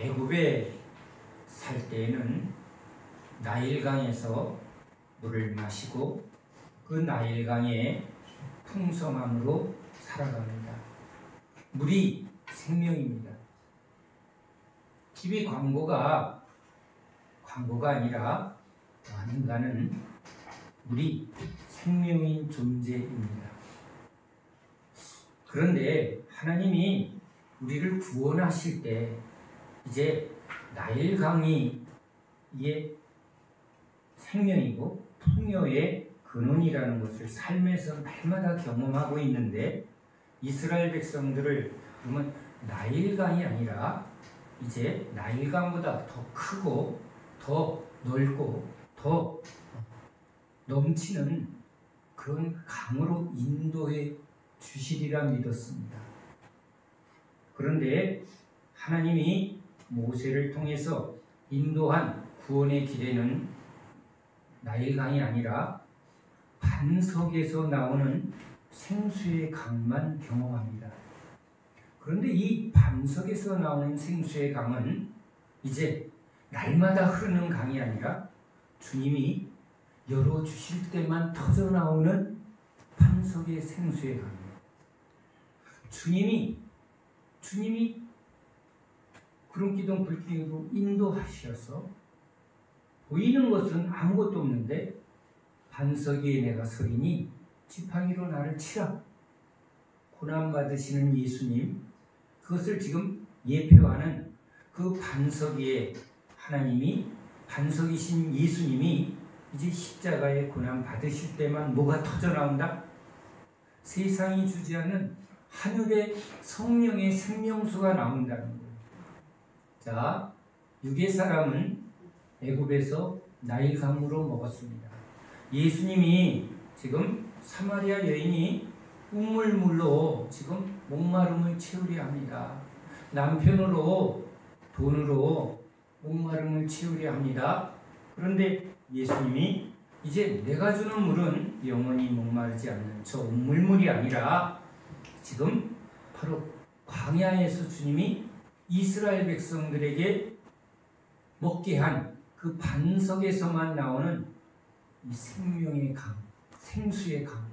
애굽에 살 때에는 나일강에서 물을 마시고 그 나일강의 풍성함으로 살아갑니다. 물이 생명입니다. TV 광고가 아니라 어딘가는 물이 생명인 존재입니다. 그런데 하나님이 우리를 구원하실 때 이제 나일강이 이게 생명이고 풍요의 근원이라는 것을 삶에서 날마다 경험하고 있는데, 이스라엘 백성들을 그러면 나일강이 아니라 이제 나일강보다 더 크고 더 넓고 더 넘치는 그런 강으로 인도해 주시리라 믿었습니다. 그런데 하나님이 모세를 통해서 인도한 구원의 길에는 나일강이 아니라 반석에서 나오는 생수의 강만 경험합니다. 그런데 이 반석에서 나오는 생수의 강은 이제 날마다 흐르는 강이 아니라 주님이 열어주실 때만 터져나오는 반석의 생수의 강이에요. 주님이 구름기둥 불기둥으로 인도하셔서 보이는 것은 아무것도 없는데 반석 위에 내가 서리니 지팡이로 나를 치라. 고난받으시는 예수님, 그것을 지금 예표하는 그 반석 위에 하나님이, 반석이신 예수님이 이제 십자가의 고난 받으실 때만 뭐가 터져나온다? 세상이 주지 않는 하늘의 성령의 생명수가 나온다는 거예요. 자, 육의 사람은 애굽에서 나일강으로 먹었습니다. 예수님이 지금 사마리아 여인이 우물물로 지금 목마름을 채우려 합니다. 남편으로 돈으로 목마름을 채우려 합니다. 그런데 예수님이 이제 내가 주는 물은 영원히 목마르지 않는 저 우물물이 아니라 지금 바로 광야에서 주님이 이스라엘 백성들에게 먹게 한 그 반석에서만 나오는 이 생명의 강, 생수의 강.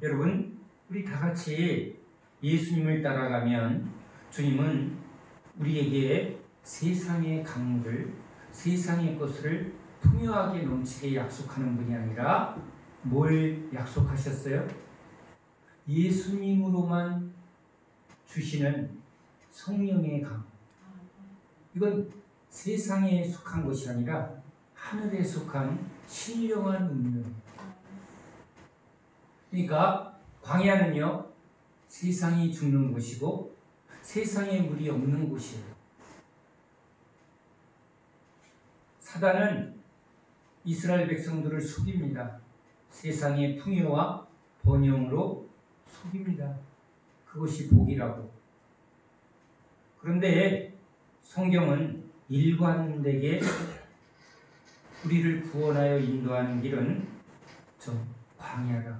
여러분, 우리 다 같이 예수님을 따라가면 주님은 우리에게 세상의 강물, 세상의 것을 풍요하게 넘치게 약속하는 분이 아니라 뭘 약속하셨어요? 예수님으로만 주시는 성령의 강. 이건 세상에 속한 것이 아니라 하늘에 속한 신령한 운명입니다. 그러니까 광야는요, 세상이 죽는 곳이고 세상에 물이 없는 곳이에요. 사단은 이스라엘 백성들을 속입니다. 세상의 풍요와 번영으로 속입니다. 그것이 복이라고. 그런데 성경은 일관되게 우리를 구원하여 인도하는 길은 저 광야다.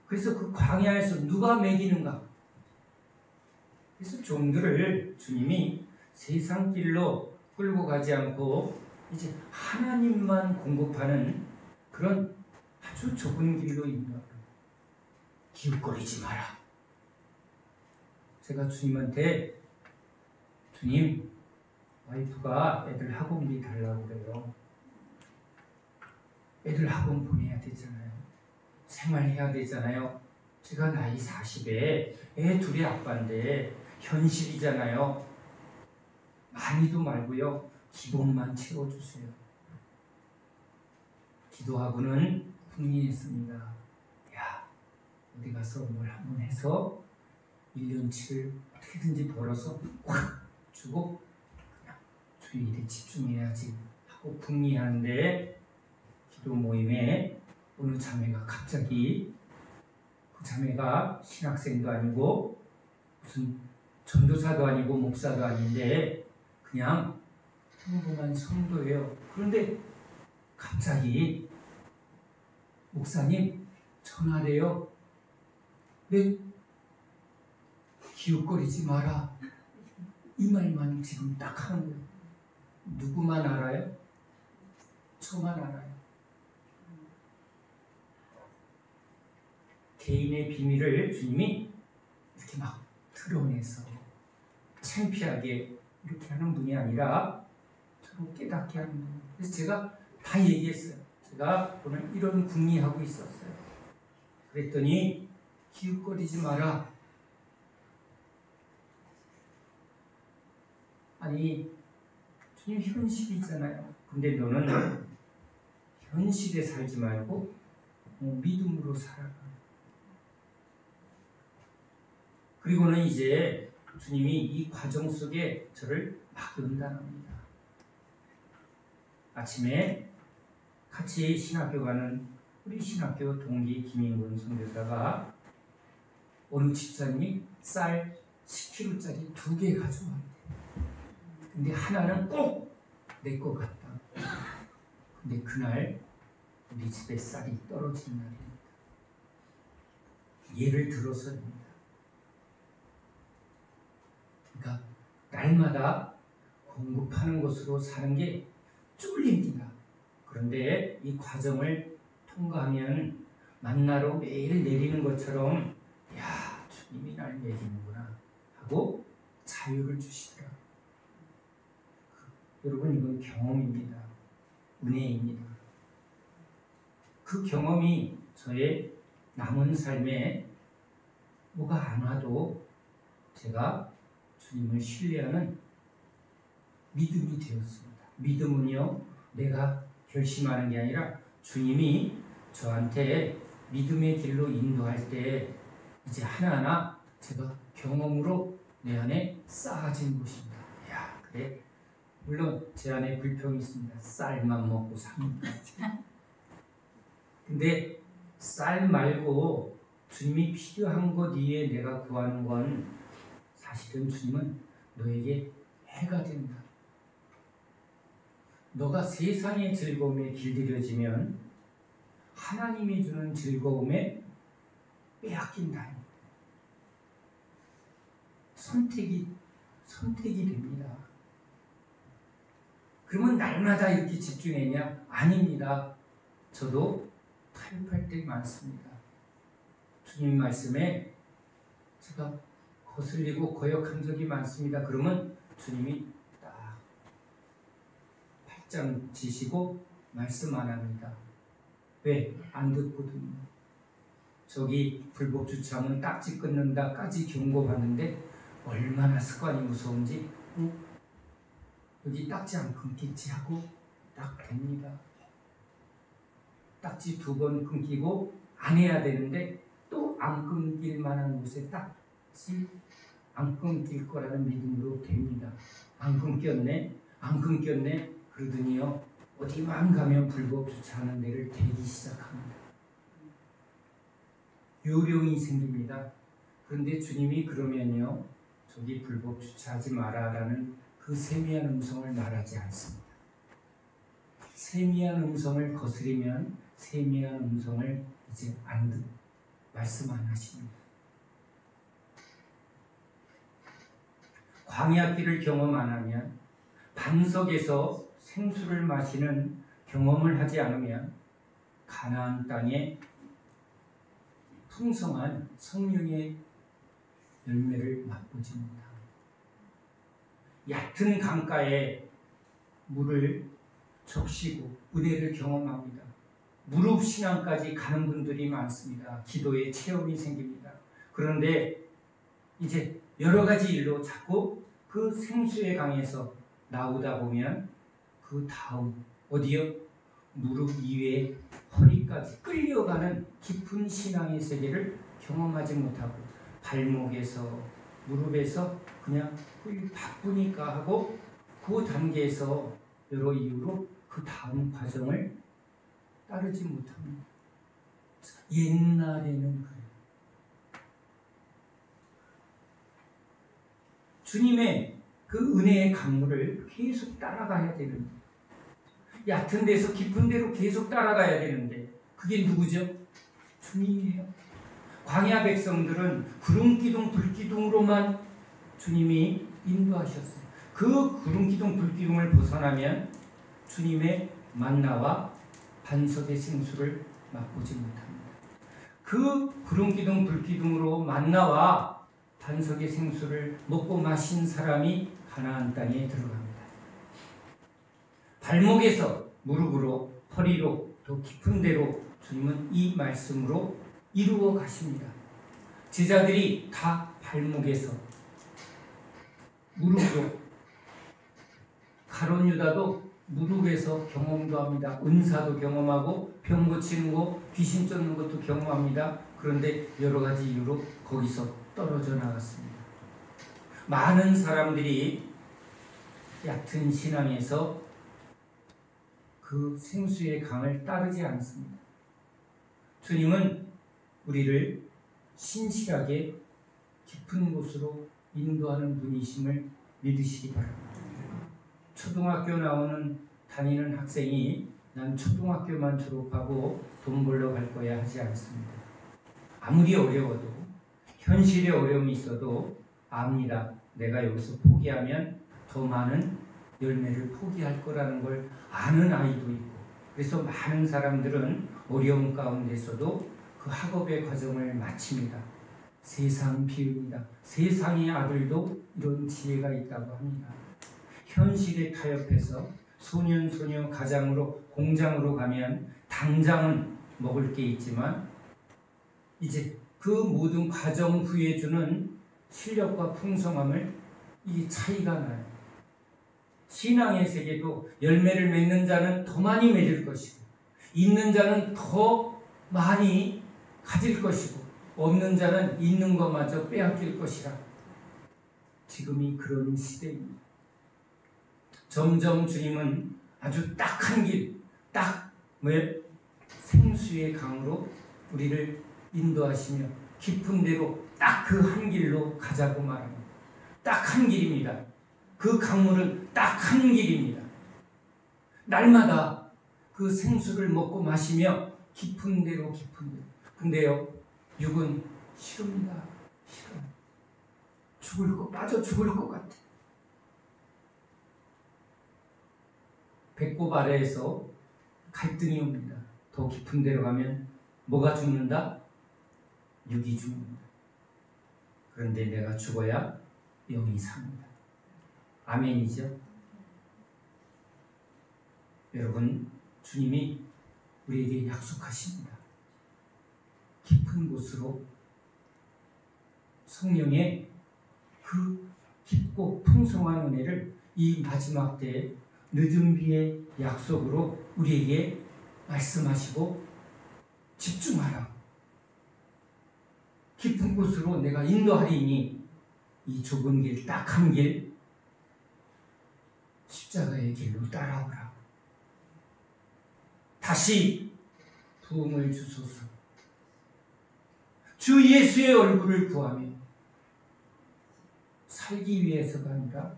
그래서 그 광야에서 누가 먹이는가? 그래서 종들을 주님이 세상 길로 끌고 가지 않고 이제 하나님만 공급하는 그런 아주 좁은 길로 인도합니다. 기웃거리지 마라. 제가 주님한테, 주님, 와이프가 애들 학원비 달라고 그래요. 애들 학원 보내야 되잖아요. 생활해야 되잖아요. 제가 나이 40에 애 둘의 아빠인데 현실이잖아요. 많이도 말고요, 기본만 채워주세요. 기도하고는 궁리했습니다. 야, 어디 가서 뭘 한번 해서 1년치를 어떻게든지 벌어서 확 주고 그냥 주의 일에 집중해야지 하고 궁리하는데, 기도 모임에 어느 자매가 갑자기, 그 자매가 신학생도 아니고 무슨 전도사도 아니고 목사도 아닌데 그냥 평범한 성도예요. 그런데 갑자기 목사님 전화래요. 네? 기웃거리지 마라. 이 말만 지금 딱 하는 거예요. 누구만 알아요? 저만 알아요. 개인의 비밀을 주님이 이렇게 막 드러내서 창피하게 이렇게 하는 분이 아니라 저를 깨닫게 하는 분이에요. 그래서 제가 다 얘기했어요. 제가 오늘 이런 궁리하고 있었어요. 그랬더니 기웃거리지 마라. 아니 주님 현실이잖아요. 근데 너는 현실에 살지 말고 믿음으로 살아가. 그리고는 이제 주님이 이 과정 속에 저를 막 연단합니다. 아침에 같이 신학교 가는 우리 신학교 동기 김인근 선교사가 어느 집사님이 쌀 10kg짜리 2개 가져왔대. 근데 하나는 꼭 내 것 같다. 근데 그날 우리 집에 쌀이 떨어진 날입니다. 예를 들어서입니다. 그러니까 날마다 공급하는 것으로 사는 게 쫄립니다. 그런데 이 과정을 통과하면 만나로 매일 내리는 것처럼 야, 주님이 날 내리는구나 하고 자유를 주시더라. 여러분, 이건 경험입니다. 은혜입니다. 그 경험이 저의 남은 삶에 뭐가 안 와도 제가 주님을 신뢰하는 믿음이 되었습니다. 믿음은요, 내가 결심하는 게 아니라 주님이 저한테 믿음의 길로 인도할 때 이제 하나하나 제가 경험으로 내 안에 쌓아진 것입니다. 야, 그래. 물론 제 안에 불평이 있습니다. 쌀만 먹고 삽니다. 근데 쌀 말고 주님이 필요한 것 위에 내가 구하는 건 사실은 주님은 너에게 해가 된다. 너가 세상의 즐거움에 길들여지면 하나님이 주는 즐거움에 빼앗긴다. 선택이 됩니다. 그러면 날마다 이렇게 집중했냐? 아닙니다. 저도 타협할 때 많습니다. 주님 말씀에 제가 거슬리고 거역한 적이 많습니다. 그러면 주님이 딱 팔짱 지시고 말씀 안 합니다. 왜? 안 듣거든요. 저기 불법 주차하면 딱지 끊는다까지 경고받는데 얼마나 습관이 무서운지 여기 딱지 안 끊기지 하고 딱 됩니다. 딱지 2번 끊기고 안 해야 되는데 또 안 끊길 만한 곳에 딱지 안 끊길 거라는 믿음으로 됩니다. 안 끊겼네 그러더니요 어디만 가면 불법 주차하는 데를 대기 시작합니다. 요령이 생깁니다. 그런데 주님이 그러면요 저기 불법 주차하지 마라라는 그 세미한 음성을 말하지 않습니다. 세미한 음성을 거스리면 세미한 음성을 이제 안 듣, 말씀 안 하십니다. 광야길을 경험 안 하면, 반석에서 생수를 마시는 경험을 하지 않으면 가나안 땅에 풍성한 성령의 열매를 맛보지 못합니다. 얕은 강가에 물을 적시고 은혜를 경험합니다. 무릎 신앙까지 가는 분들이 많습니다. 기도에 체험이 생깁니다. 그런데 이제 여러 가지 일로 자꾸 그 생수의 강에서 나오다 보면 그 다음 어디요? 무릎 이외에 허리까지 끌려가는 깊은 신앙의 세계를 경험하지 못하고 발목에서 무릎에서 그냥 바쁘니까 하고 그 단계에서 여러 이유로 그 다음 과정을 따르지 못합니다. 옛날에는 그래요. 주님의 그 은혜의 강물을 계속 따라가야 되는데 얕은 데서 깊은 데로 계속 따라가야 되는데 그게 누구죠? 주님이에요. 광야 백성들은 구름기둥 불기둥으로만 주님이 인도하셨어요. 그 구름기둥 불기둥을 벗어나면 주님의 만나와 반석의 생수를 맛보지 못합니다. 그 구름기둥 불기둥으로 만나와 반석의 생수를 먹고 마신 사람이 가나안 땅에 들어갑니다. 발목에서 무릎으로 허리로 더 깊은 데로 주님은 이 말씀으로 이루어 가십니다. 제자들이 다 발목에서 무릎으로, 가룟 유다도 무릎에서 경험도 합니다. 은사도 경험하고 병 고치는 거, 귀신 쫓는 것도 경험합니다. 그런데 여러 가지 이유로 거기서 떨어져 나갔습니다. 많은 사람들이 얕은 신앙에서 그 생수의 강을 따르지 않습니다. 주님은 우리를 신실하게 깊은 곳으로 인도하는 분이심을 믿으시기 바랍니다. 초등학교 다니는 학생이 난 초등학교만 졸업하고 돈 벌러 갈 거야 하지 않습니다. 아무리 어려워도, 현실에 어려움이 있어도 압니다. 내가 여기서 포기하면 더 많은 열매를 포기할 거라는 걸 아는 아이도 있고, 그래서 많은 사람들은 어려움 가운데서도 그 학업의 과정을 마칩니다. 세상 비유입니다. 세상의 아들도 이런 지혜가 있다고 합니다. 현실에 타협해서 소년소녀 가장으로 공장으로 가면 당장은 먹을 게 있지만 이제 그 모든 과정 후에 주는 실력과 풍성함을 이 차이가 나요. 신앙의 세계도 열매를 맺는 자는 더 많이 맺을 것이고 있는 자는 더 많이 가질 것이고 없는 자는 있는 것마저 빼앗길 것이라. 지금이 그런 시대입니다. 점점 주님은 아주 딱한 길, 생수의 강으로 우리를 인도하시며 깊은 데로 딱 그 한 길로 가자고 말합니다. 딱 한 길입니다. 그 강물은 딱 한 길입니다. 날마다 그 생수를 먹고 마시며 깊은 데로 깊은 데로. 근데요, 육은 싫습니다. 싫어요. 빠져 죽을 것 같아. 배꼽 아래에서 갈등이 옵니다. 더 깊은 데로 가면 뭐가 죽는다? 육이 죽는다. 그런데 내가 죽어야 영이 삽니다. 아멘이죠? 여러분, 주님이 우리에게 약속하십니다. 깊은 곳으로 성령의 그 깊고 풍성한 은혜를 이 마지막 때에 늦은 비의 약속으로 우리에게 말씀하시고 집중하라. 깊은 곳으로 내가 인도하리니 이 좁은 길, 딱 한 길, 십자가의 길로 따라오라. 다시 부흥을 주소서. 주 예수의 얼굴을 구하며 살기 위해서가 아니라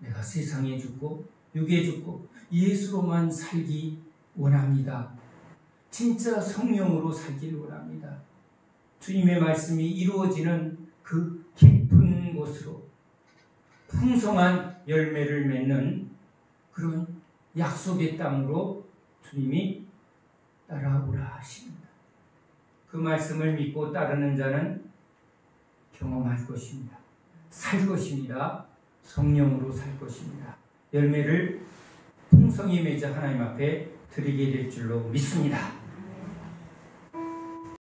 내가 세상에 죽고 육에 죽고 예수로만 살기 원합니다. 진짜 성령으로 살기를 원합니다. 주님의 말씀이 이루어지는 그 깊은 곳으로 풍성한 열매를 맺는 그런 약속의 땅으로 주님이 따라오라 하십니다. 그 말씀을 믿고 따르는 자는 경험할 것입니다. 살 것입니다. 성령으로 살 것입니다. 열매를 풍성히 맺어 하나님 앞에 드리게 될 줄로 믿습니다.